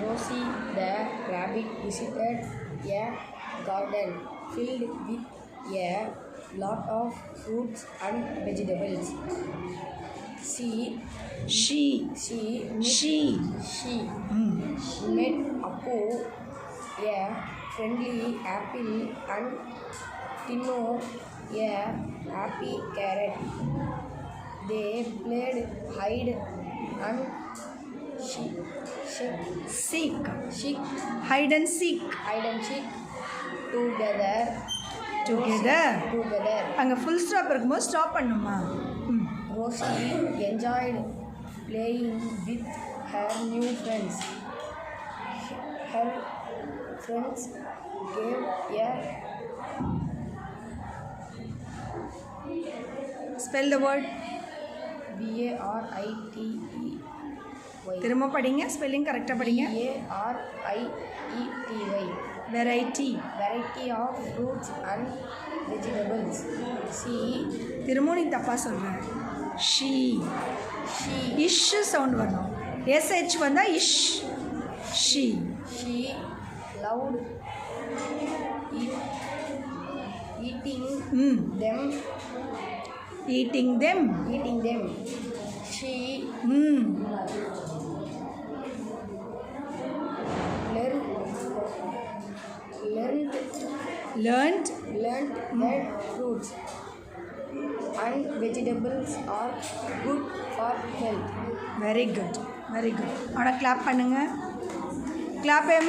Rosie the rabbit visited a garden filled with a lot of fruits and vegetables. She met Apu, a friendly apple, and Tino, a happy carrot. They played hide and seek hide and seek together. அங்கே full stop இருக்கும்போது stop பண்ணுமா? Rosie enjoyed playing with her new friends. Her friends gave a spell the word Varity. திரும்ப படிங்க, spelling கரெக்டாக படிங்க. Variety. Variety of fruits and vegetables. திரும்ப நீ தப்பாக சொல்கிறேன். இஷ் சவுண்ட் வரணும். எஸ்ஹெச் வந்தால் இஷ். She loved eating them. She learned that fruits and vegetables are good for health. Very good. அவனை கிளாப் பண்ணுங்க. Clap him.